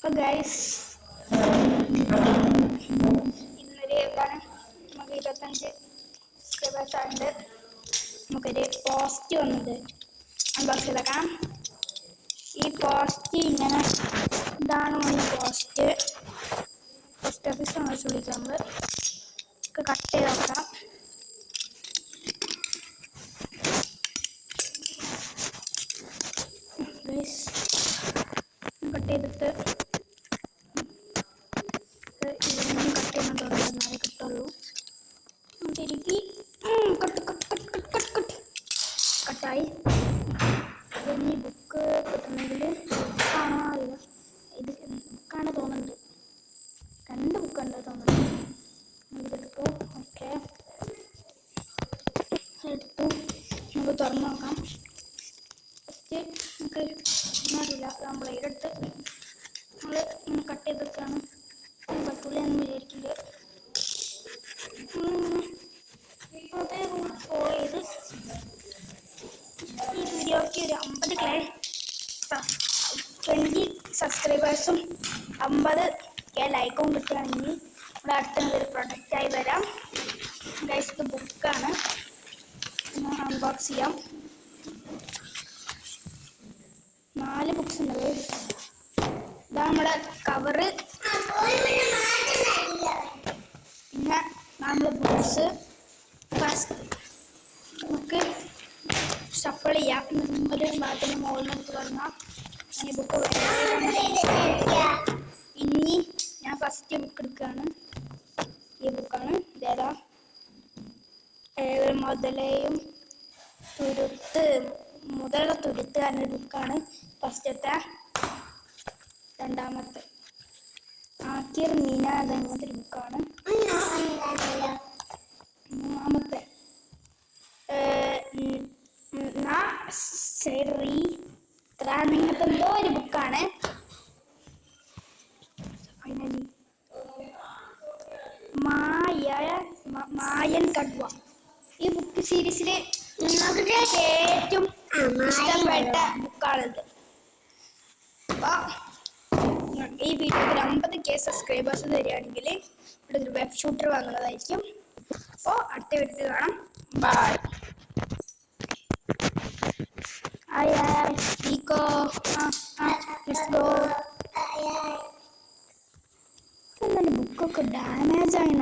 അപ്പോൾ ഗൈസ് ഇന്നൊരു എന്താണ് നമുക്ക് 25 സബ്സ്ക്രൈബേഴ്സ് ആയിട്ട് നമുക്കൊരു പോസ്റ്റ് വന്നത് അൺബോക്സ് ചെയ്തേക്കാം. ഈ പോസ്റ്റ് ഇങ്ങനെ ഇതാണ് പോസ്റ്റ് ഓഫീസാണ് വെച്ച് വിളിക്കുന്നത്. കട്ട് ചെയ്ത് നോക്കാം. കട്ട് ചെയ്തിട്ട് ഇതൊന്നും കട്ട് ചെയ്യുന്നുണ്ടോ എന്നാലേ കിട്ടുള്ളൂ. തിരികെ കട്ടായി. ഈ ബുക്ക് കിട്ടണമെങ്കിൽ കാണാറില്ല. ഇത് ബുക്കാണ് തോന്നുന്നുണ്ട്. 2 ബുക്കുണ്ട് തോന്നുന്നു. ഇതെടുത്തു. ഓക്കെ, എടുത്തു. നമുക്ക് തുറന്നു നോക്കാം. ഫസ്റ്റ് നമുക്ക് അറിയില്ല. നമ്മൾ ഇതെടുത്ത് നമ്മൾ ഇങ്ങനെ കട്ട് ചെയ്തിട്ടാണ് പറ്റൂല എന്ന് വിചാരിക്കില്ല. പോയത് ഈ വീഡിയോക്ക് ഒരു 20 സബ്സ്ക്രൈബേഴ്സും 50K ലൈക്കും കിട്ടുകയാണെങ്കിൽ നമ്മുടെ അടുത്തൊരു പ്രൊഡക്റ്റായി വരാം. ഗൈസ്, ഇത് ബുക്കാണ്. അൺബോക്സ് ചെയ്യാം. 4 ബുക്സ് ഉണ്ട്. ഇതാ നമ്മുടെ കവറ്. പിന്നെ നമ്മൾ ബുക്സ് ഫസ്റ്റ് നമുക്ക് ഷഫിൾ ചെയ്യാം. ഒരു ഭാഗത്തിന് മുകളിൽ നിന്ന് പറഞ്ഞാൽ ഈ ബുക്ക് ഇനി ഞാൻ ഫസ്റ്റ് ബുക്ക് എടുക്കുകയാണ്. ഈ ബുക്കാണ്. ഇതേതാ? മുതലയും തുരുത്ത് എന്ന ബുക്കാണ് ഫസ്റ്റത്തെ. രണ്ടാമത്തെ ആക്കിർ മീന എന്നൊരു ബുക്കാണ്. മൂന്നാമത്തെ അങ്ങനത്തെ എന്തോ ഒരു ബുക്കാണ്. ഫൈനലി മായൻ കഡ്വ. ഈ ബുക്ക് സീരീസിൽ ഏറ്റവും ഇഷ്ടപ്പെട്ട ബുക്കാണിത്. അപ്പോൾ ഈ വീഡിയോയിൽ 50K സബ്സ്ക്രൈബേഴ്സ് തരികയാണെങ്കിൽ ഇവിടെ ഒരു വെബ് ഷൂട്ടർ വാങ്ങുന്നതായിരിക്കും. അപ്പോൾ അടുത്ത വീഡിയോ കാണാം. ബൈ. Nico, let's go. ബുക്കൊക്കെ ഡാമേജ് ആയി.